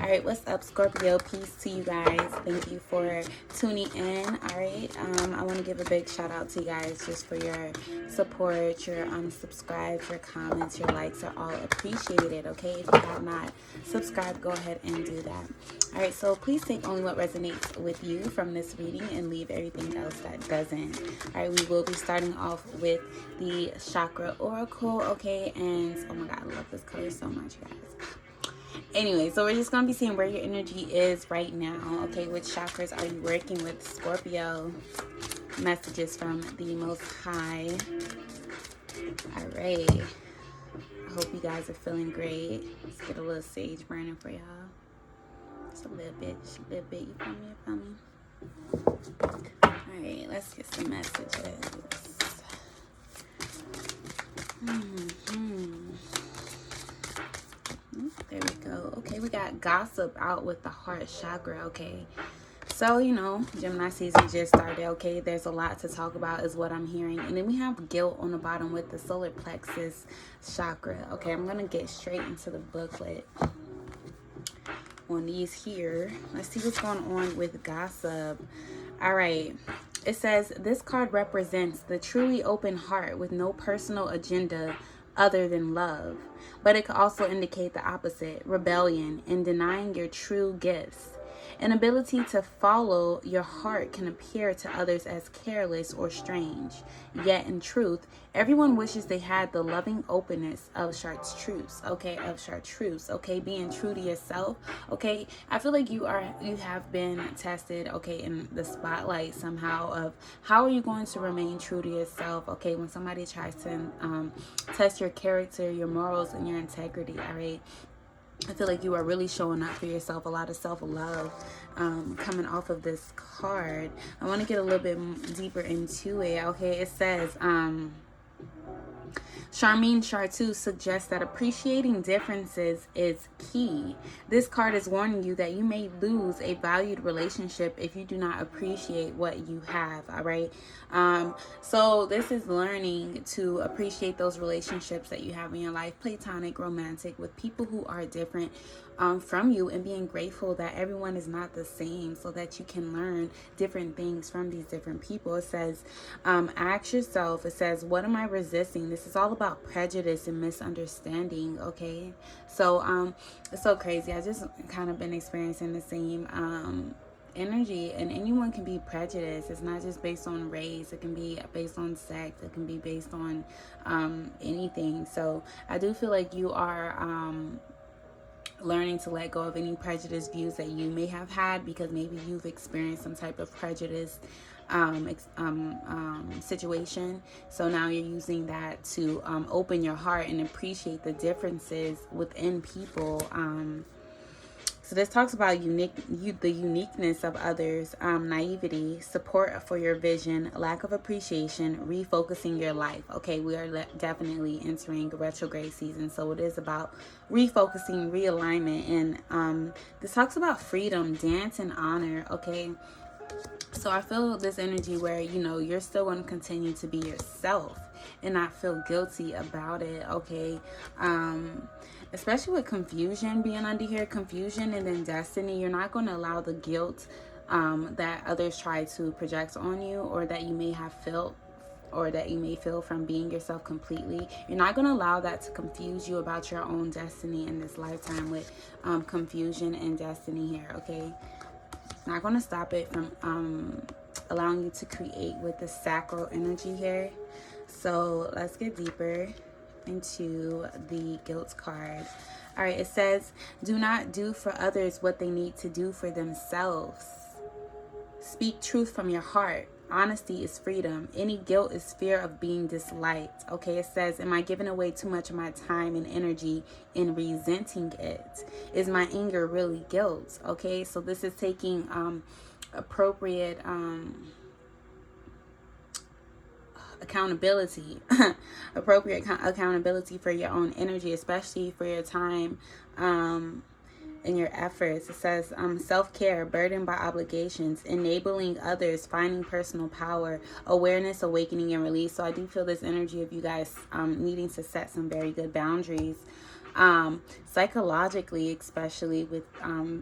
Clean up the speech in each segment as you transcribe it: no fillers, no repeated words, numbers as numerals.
Alright, what's up, Scorpio? Peace to you guys. Thank you for tuning in. Alright, I want to give a big shout out to you guys just for your support, your subscribes, your comments, your likes are all appreciated. Okay, if you have not subscribed, go ahead and do that. Alright, so please take only what resonates with you from this reading and leave everything else that doesn't. Alright, we will be starting off with the Chakra Oracle. Okay, and oh my god, I love this color so much, guys. Anyway, so we're just going to be seeing where your energy is right now. Okay, which chakras are you working with, Scorpio? Messages from the Most High. All right. I hope you guys are feeling great. Let's get a little sage burning for y'all. Just a little bit. You feel me? All right, let's get some messages. There we go. Okay, we got gossip out with the heart chakra. Okay, so you know, Gemini season just started. Okay, there's a lot to talk about is what I'm hearing. And then we have guilt on the bottom with the solar plexus chakra. Okay, I'm gonna get straight into the booklet on these here. Let's see what's going on with gossip. All right, it says this card represents the truly open heart with no personal agenda other than love. But it could also indicate the opposite, rebellion and denying your true gifts. An ability to follow your heart can appear to others as careless or strange. Yet in truth, everyone wishes they had the loving openness of chartreuse, okay, okay, being true to yourself, okay. I feel like you have been tested, okay, in the spotlight somehow of how are you going to remain true to yourself, okay, when somebody tries to test your character, your morals, and your integrity, all right. I feel like you are really showing up for yourself, a lot of self-love coming off of this card. I want to get a little bit deeper into it. Okay, it says, Charmine Chartreuse suggests that appreciating differences is key. This card is warning you that you may lose a valued relationship if you do not appreciate what you have, all right? So this is learning to appreciate those relationships that you have in your life, platonic, romantic, with people who are different from you, and being grateful that everyone is not the same so that you can learn different things from these different people. It says, ask yourself, it says, what am I resisting? This is all about prejudice and misunderstanding, okay? So it's so crazy. I just kind of been experiencing the same energy, and anyone can be prejudiced. It's not just based on race, it can be based on sex, it can be based on anything. So I do feel like you are learning to let go of any prejudiced views that you may have had, because maybe you've experienced some type of prejudice situation. So now you're using that to open your heart and appreciate the differences within people. So this talks about the uniqueness of others, naivety, support for your vision, lack of appreciation, refocusing your life. Okay, we are definitely entering retrograde season, so it is about refocusing, realignment, and this talks about freedom, dance, and honor. Okay, so I feel this energy where, you know, you're still going to continue to be yourself and not feel guilty about it, okay? Especially with confusion being under here, confusion and then destiny, you're not going to allow the guilt that others try to project on you, or that you may have felt, or that you may feel from being yourself completely. You're not going to allow that to confuse you about your own destiny in this lifetime with confusion and destiny here, okay? Not going to stop it from allowing you to create with the sacral energy here. So let's get deeper into the guilt card. All right, it says, do not do for others what they need to do for themselves. Speak truth from your heart. Honesty is freedom. Any guilt is fear of being disliked. Okay, it says, am I giving away too much of my time and energy in resenting it? Is my anger really guilt? Okay, so this is taking appropriate accountability, accountability for your own energy, especially for your time in your efforts. It says self-care, burdened by obligations, enabling others, finding personal power, awareness, awakening, and release. So I do feel this energy of you guys needing to set some very good boundaries. psychologically, especially with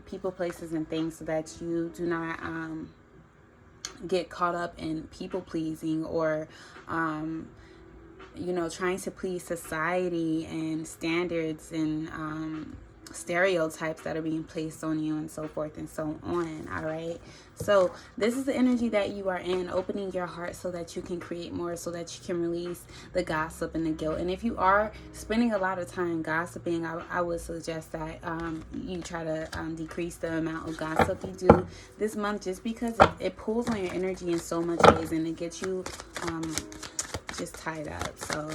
people, places, and things, so that you do not get caught up in people pleasing, or you know, trying to please society and standards and stereotypes that are being placed on you, and so forth and so on. All right, so this is the energy that you are in, opening your heart so that you can create more, so that you can release the gossip and the guilt. And if you are spending a lot of time gossiping, I would suggest that you try to decrease the amount of gossip you do this month, just because it pulls on your energy in so much ways, and it gets you just tied up. So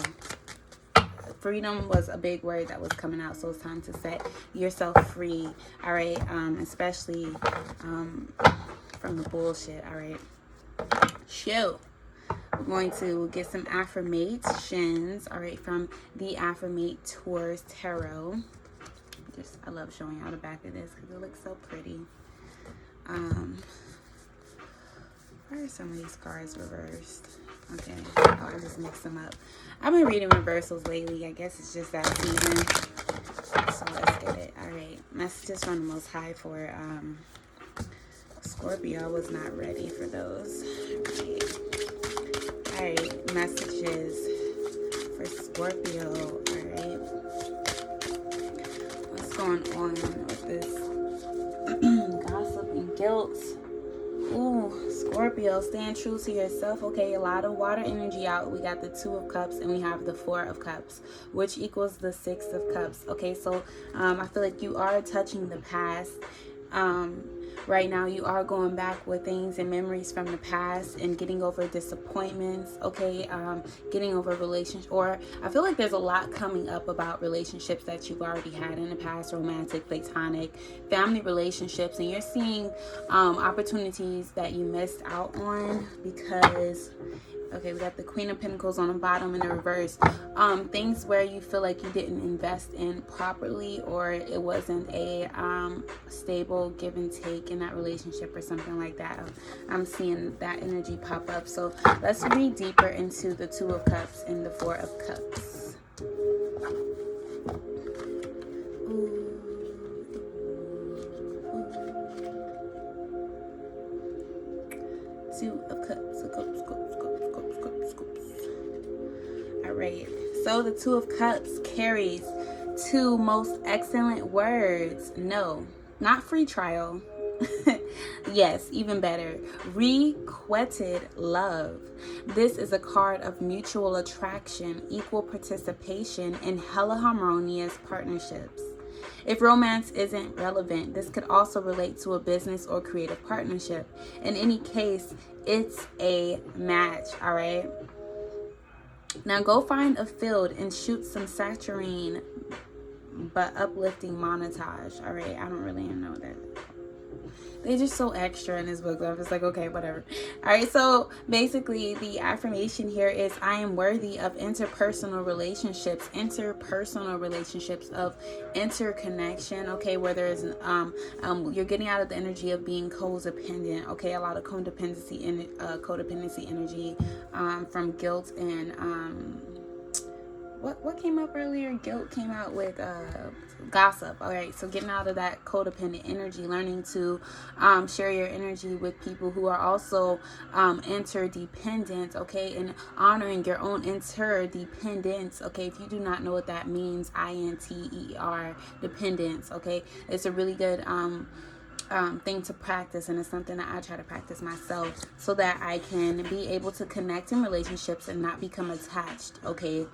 freedom was a big word that was coming out, so it's time to set yourself free. All right, especially from the bullshit. All right, so we're going to get some affirmations, all right, from the Affirmate Taurus Tarot. I love showing y'all the back of this because it looks so pretty. Why are some of these cards reversed? Okay, oh, I just mixed them up. I've been reading reversals lately. I guess it's just that season. So let's get it. All right, messages from the Most High for Scorpio. I was not ready for those. All right, messages for Scorpio. All right, what's going on with this gossip and guilt? Ooh, Scorpio, stand true to yourself. Okay, a lot of water energy out. We got the 2 of Cups and we have the 4 of Cups, which equals the 6 of Cups. Okay, so I feel like you are touching the past. Right now, you are going back with things and memories from the past and getting over disappointments. Okay, getting over relationships, or I feel like there's a lot coming up about relationships that you've already had in the past, romantic, platonic, family relationships, and you're seeing opportunities that you missed out on because, okay, we got the Queen of Pentacles on the bottom in the reverse. Things where you feel like you didn't invest in properly, or it wasn't a stable give and take in that relationship or something like that. I'm seeing that energy pop up. So let's read deeper into the 2 of Cups and the 4 of Cups. Two of Cups. Alright, so the 2 of Cups carries 2 most excellent words. No, not free trial. Yes, even better. Requited love. This is a card of mutual attraction, equal participation, and hella harmonious partnerships. If romance isn't relevant, this could also relate to a business or creative partnership. In any case, it's a match, all right? Now go find a field and shoot some saturine but uplifting montage, all right? I don't really even know that. They're just so extra in this book. I'm just like, okay, whatever. All right, so basically the affirmation here is I am worthy of interpersonal relationships of interconnection, okay, where there's you're getting out of the energy of being codependent, okay, a lot of codependency energy from guilt and what came up earlier? Guilt came out with gossip. All right, so getting out of that codependent energy, learning to share your energy with people who are also interdependent, okay, and honoring your own interdependence, okay. If you do not know what that means, INTER, dependence, okay, it's a really good thing to practice, and it's something that I try to practice myself so that I can be able to connect in relationships and not become attached, okay.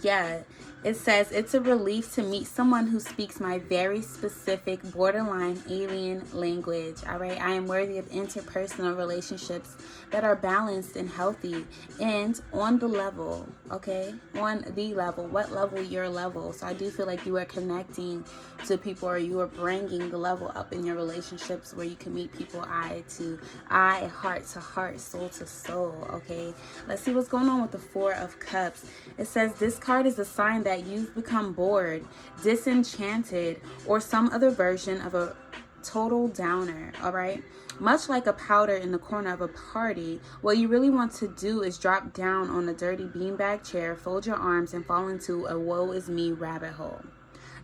Yeah, it says it's a relief to meet someone who speaks my very specific borderline alien language. All right, I am worthy of interpersonal relationships that are balanced and healthy and on the level, okay, on the level. What level? Your level. So I do feel like you are connecting to people, or you are bringing the level up in your relationships where you can meet people eye to eye, heart to heart, soul to soul, okay. Let's see what's going on with the 4 of Cups. It says this card is a sign that you've become bored, disenchanted, or some other version of a total downer, all right? Much like a powder in the corner of a party, what you really want to do is drop down on a dirty beanbag chair, fold your arms, and fall into a woe is me rabbit hole.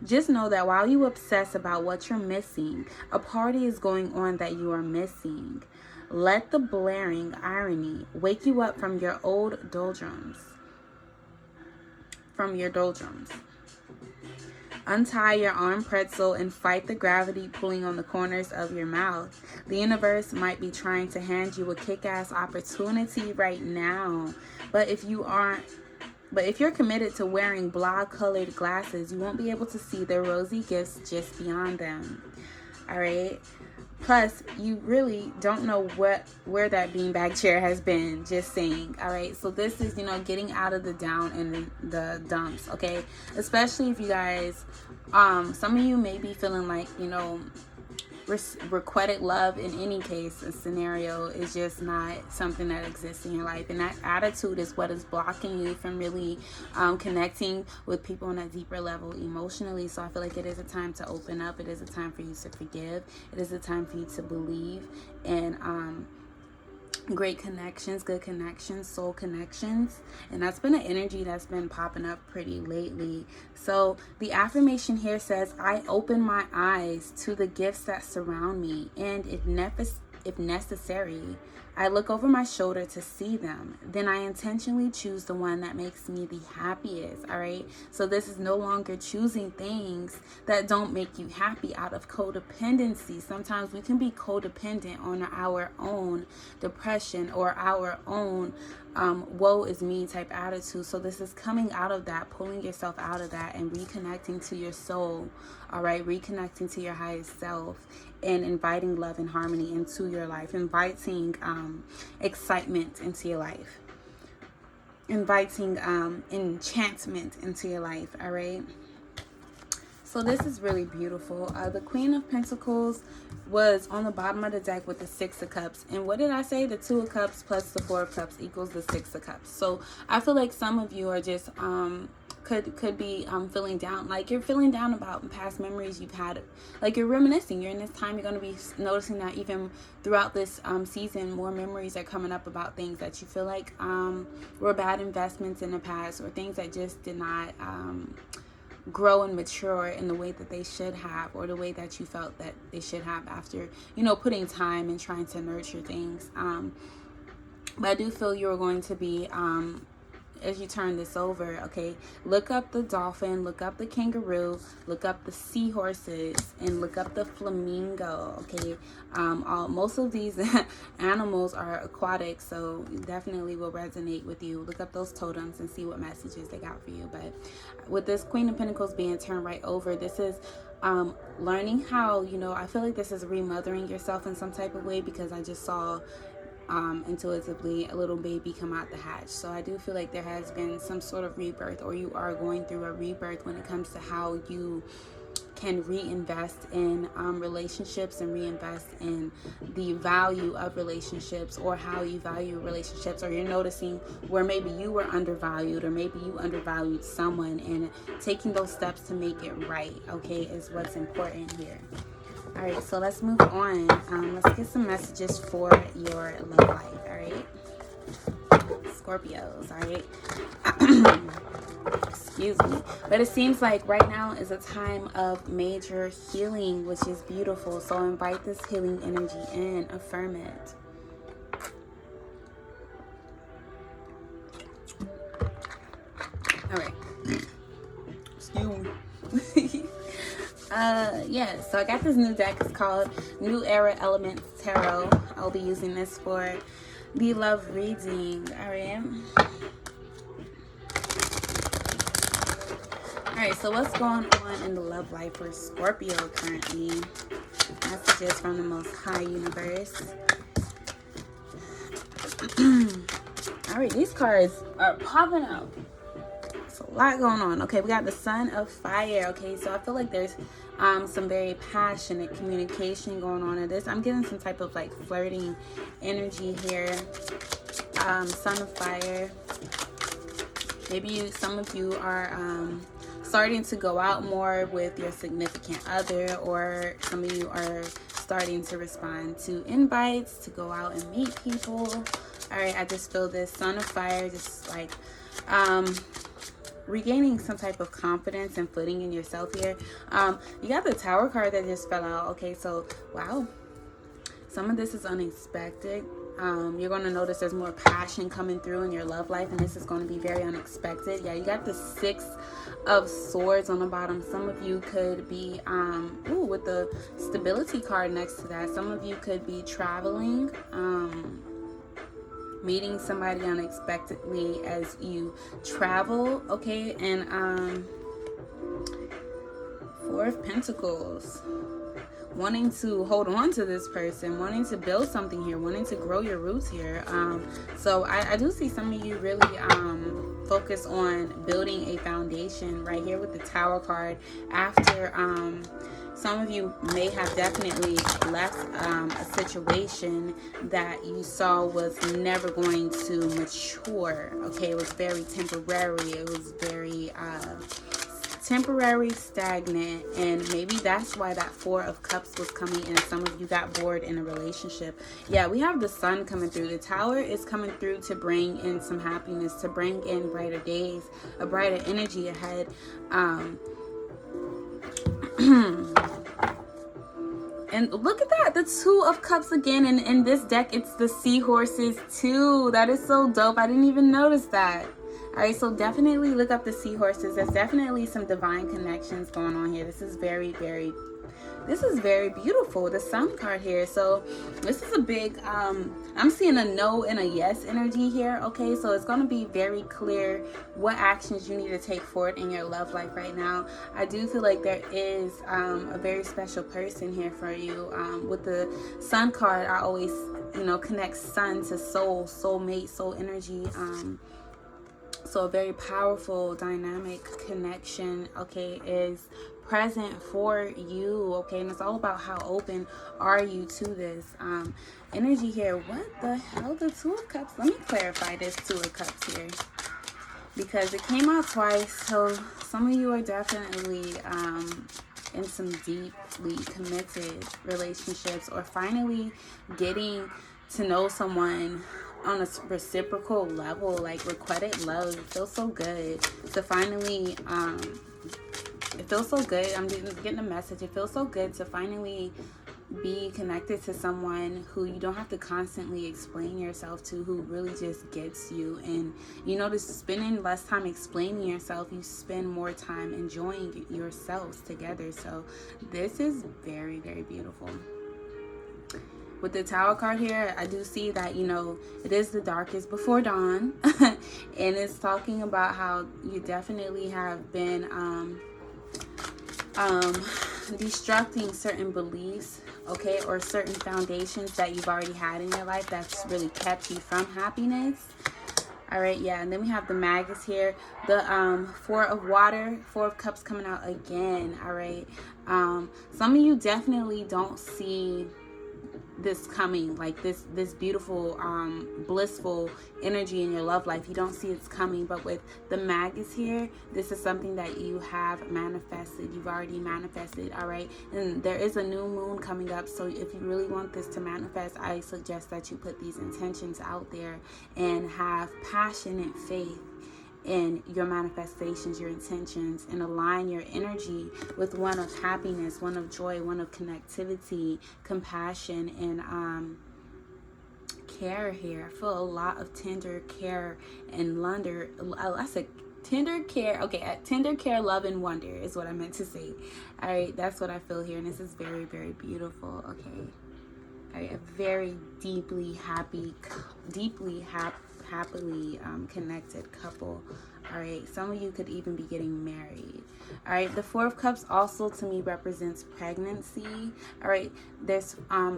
Just know that while you obsess about what you're missing, a party is going on that you are missing. Let the blaring irony wake you up from your old doldrums. Untie your arm pretzel and fight the gravity pulling on the corners of your mouth. The universe might be trying to hand you a kick-ass opportunity right now. But if you're committed to wearing blah-colored glasses, you won't be able to see the rosy gifts just beyond them. All right? Plus, you really don't know where that beanbag chair has been. Just saying. All right. So this is, getting out of the down and the dumps. Okay. Especially if you guys, some of you may be feeling like, requited love in any case, a scenario is just not something that exists in your life, and that attitude is what is blocking you from really connecting with people on a deeper level emotionally. So I feel like it is a time to open up. It is a time for you to forgive. It is a time for you to believe in great connections, good connections, soul connections. And that's been an energy that's been popping up pretty lately. So the affirmation here says, I open my eyes to the gifts that surround me, and if necessary, I look over my shoulder to see them. Then I intentionally choose the one that makes me the happiest. All right. So this is no longer choosing things that don't make you happy out of codependency. Sometimes we can be codependent on our own depression or our own woe is me type attitude. So this is coming out of that, pulling yourself out of that and reconnecting to your soul. All right. Reconnecting to your highest self and inviting love and harmony into your life, inviting excitement into your life, inviting enchantment into your life. All right. So this is really beautiful. The Queen of Pentacles was on the bottom of the deck with the Six of Cups. And what did I say? The Two of Cups plus the Four of Cups equals the Six of Cups. So I feel like some of you are just could be feeling down, like you're feeling down about past memories you've had, like you're reminiscing. You're in this time, you're going to be noticing that even throughout this season, more memories are coming up about things that you feel like were bad investments in the past, or things that just did not grow and mature in the way that they should have, or the way that you felt that they should have after putting time and trying to nurture things. But I do feel you're going to be as you turn this over, okay, look up the dolphin, look up the kangaroo, look up the seahorses, and look up the flamingo. Okay, most of these animals are aquatic, so definitely will resonate with you. Look up those totems and see what messages they got for you. But with this Queen of Pentacles being turned right over, this is learning how, I feel like this is remothering yourself in some type of way, because I just saw intuitively a little baby come out the hatch. So I do feel like there has been some sort of rebirth, or you are going through a rebirth when it comes to how you can reinvest in relationships and reinvest in the value of relationships, or how you value relationships, or you're noticing where maybe you were undervalued, or maybe you undervalued someone, and taking those steps to make it right, okay, is what's important here. All right, so let's move on. Let's get some messages for your love life. All right, Scorpios. All right. Excuse me. But it seems like right now is a time of major healing, which is beautiful. So invite this healing energy in. Affirm it. All right. Excuse me. Yeah, so I got this new deck. It's called New Era Elements Tarot. I'll be using this for the love reading. Alright, so what's going on in the love life for Scorpio currently? Messages from the Most High Universe. Alright, these cards are popping out. A lot going on. Okay, we got the Sun of Fire. Okay, so I feel like there's some very passionate communication going on in this. I'm getting some type of like flirting energy here. Sun of Fire. Maybe some of you are starting to go out more with your significant other, or some of you are starting to respond to invites to go out and meet people. All right, I just feel this Sun of Fire, just like regaining some type of confidence and footing in yourself here. You got the Tower card that just fell out. Okay, so wow, some of this is unexpected. You're going to notice there's more passion coming through in your love life, and this is going to be very unexpected. Yeah, you got the Six of Swords on the bottom. Some of you could be with the Stability card next to that, some of you could be traveling, meeting somebody unexpectedly as you travel. Okay, and Four of Pentacles, wanting to hold on to this person, wanting to build something here, wanting to grow your roots here. So I do see some of you really focus on building a foundation right here with the Tower card. After some of you may have definitely left a situation that you saw was never going to mature. Okay, it was very temporary. It was very temporary, stagnant, and maybe that's why that Four of Cups was coming in. Some of you got bored in a relationship. Yeah, we have the Sun coming through. The Tower is coming through to bring in some happiness, to bring in brighter days, a brighter energy ahead. And look at that, the Two of Cups again, and in this deck it's the Seahorses too. That is so dope. I didn't even notice that. All right, so definitely look up the Seahorses. There's definitely some divine connections going on here. This is very, very beautiful. The Sun card here. So this is a big, I'm seeing a no and a yes energy here. Okay, so it's going to be very clear what actions you need to take forward in your love life right now. I do feel like there is a very special person here for you. With the Sun card, I always, connect sun to soul, soulmate, soul energy. So a very powerful, dynamic connection, okay, is present for you, okay? And it's all about how open are you to this energy here. What the hell, the Two of Cups? Let me clarify this Two of Cups here, because it came out twice. So some of you are definitely in some deeply committed relationships, or finally getting to know someone on a reciprocal level, like requited love. It feels so good to finally it feels so good. I'm getting a message. It feels so good to finally be connected to someone who you don't have to constantly explain yourself to, who really just gets you. And just spending less time explaining yourself, you spend more time enjoying yourselves together. So this is very, very beautiful. With the Tower card here, I do see that, it is the darkest before dawn. And it's talking about how you definitely have been destructing certain beliefs, okay, or certain foundations that you've already had in your life that's really kept you from happiness. All right, yeah, and then we have the Magus here, the Four of Water, Four of Cups coming out again. All right, some of you definitely don't see this coming, like this beautiful blissful energy in your love life. You don't see it's coming, but with the Magus here, this is something that you have manifested. You've already manifested. All right, and there is a new moon coming up, so if you really want this to manifest, I suggest that you put these intentions out there and have passionate faith in your manifestations, your intentions, and align your energy with one of happiness, one of joy, one of connectivity, compassion, and care here. I feel a lot of tender care and wonder. I said tender care. Okay, tender care, love, and wonder is what I meant to say. All right, that's what I feel here, and this is very, very beautiful. Okay, all right, a very deeply happily connected couple. All right, some of you could even be getting married. All right, the Four of Cups also to me represents pregnancy. All right, there's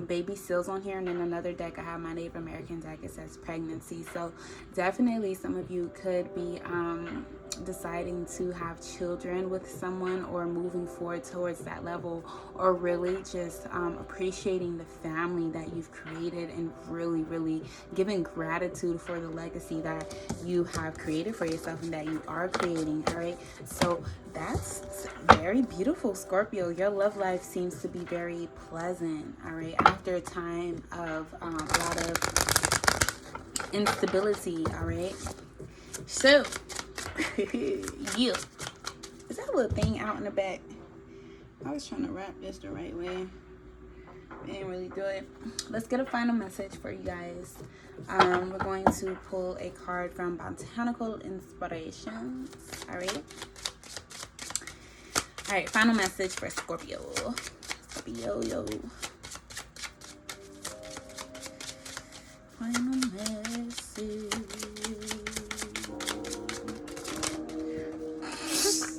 baby seals on here, and in another deck I have my Native American deck, it says pregnancy. So definitely some of you could be deciding to have children with someone, or moving forward towards that level, or really just appreciating the family that you've created, and really giving gratitude for the legacy that you have created for yourself and that you are creating. All right, so that's very beautiful, Scorpio. Your love life seems to be very pleasant. All right, after a time of a lot of instability. All right, so yeah, is that little thing out in the back? I was trying to wrap this the right way. I didn't really do it. Let's get a final message for you guys. We're going to pull a card from Botanical Inspirations. All right, final message for Scorpio. Yo. Final message.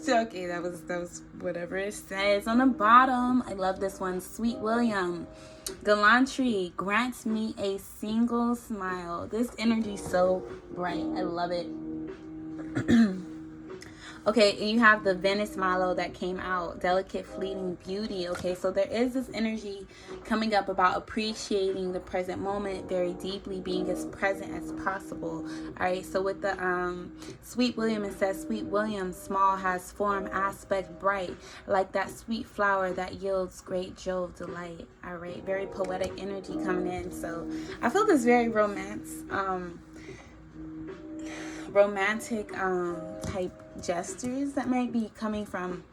Okay, that was whatever it says on the bottom. I love this one. Sweet William. Gallantry grants me a single smile. This energy is so bright. I love it. Okay, and you have the Venus Milo that came out. Delicate, fleeting beauty. Okay, so there is this energy coming up about appreciating the present moment very deeply, being as present as possible. All right, so with the Sweet William, it says, Sweet William, small has form, aspect bright, like that sweet flower that yields great joy of delight. All right, very poetic energy coming in. So I feel this very romantic type gestures that might be coming from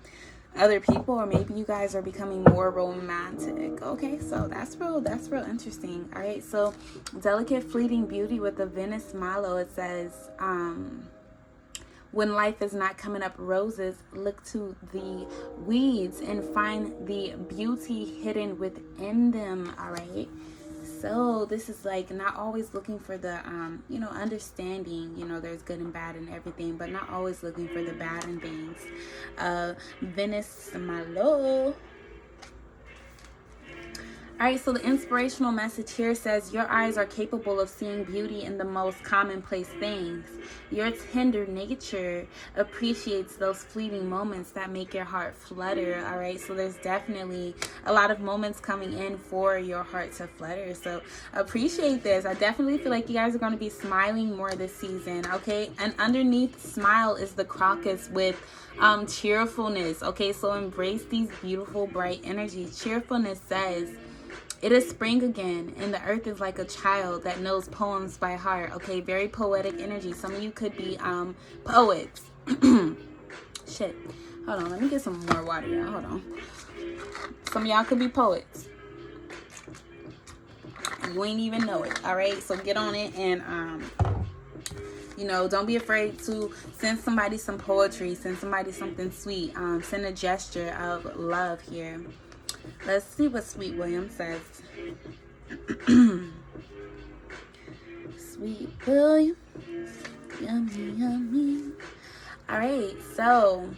other people, or maybe you guys are becoming more romantic. Okay, so that's real interesting. All right, so delicate, fleeting beauty with the Venus Milo, it says when life is not coming up roses, look to the weeds and find the beauty hidden within them. All right, so this is like not always looking for the understanding, there's good and bad and everything, but not always looking for the bad in things. Venus Malo. All right, so the inspirational message here says, your eyes are capable of seeing beauty in the most commonplace things. Your tender nature appreciates those fleeting moments that make your heart flutter. All right, so there's definitely a lot of moments coming in for your heart to flutter. So appreciate this. I definitely feel like you guys are going to be smiling more this season. Okay, and underneath smile is the crocus with cheerfulness. Okay, so embrace these beautiful, bright energies. Cheerfulness says, it is spring again, and the earth is like a child that knows poems by heart. Okay, very poetic energy. Some of you could be poets. Shit. Hold on, let me get some more water, y'all. Hold on. Some of y'all could be poets. You ain't even know it. All right, so get on it, and don't be afraid to send somebody some poetry, send somebody something sweet, send a gesture of love here. Let's see what Sweet William says. Sweet William, yummy. All right, so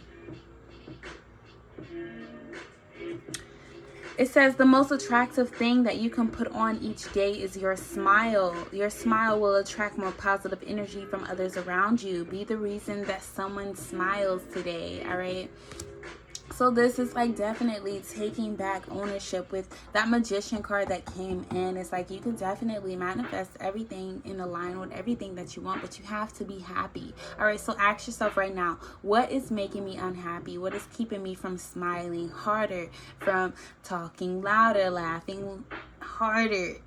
it says the most attractive thing that you can put on each day is your smile. Your smile will attract more positive energy from others around you. Be the reason that someone smiles today. All right. So this is like definitely taking back ownership with that Magician card that came in. It's like you can definitely manifest everything in line with everything that you want, but you have to be happy. All right, so ask yourself right now, what is making me unhappy? What is keeping me from smiling harder, from talking louder, laughing harder,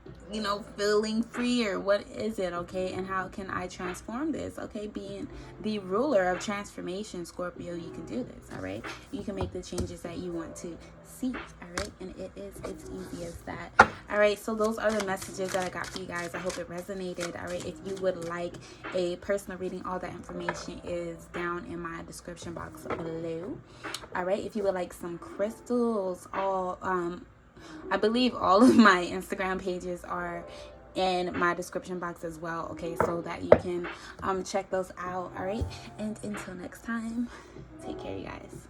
feeling freer? What is it? Okay, and how can I transform this? Okay, being the ruler of transformation, Scorpio, you can do this. All right, you can make the changes that you want to see. All right, and it's easy as that. All right, so those are the messages that I got for you guys. I hope it resonated. All right, if you would like a personal reading, all that information is down in my description box below. All right, if you would like some crystals, I believe all of my Instagram pages are in my description box as well. Okay, so that you can check those out. All right, and until next time, take care, you guys.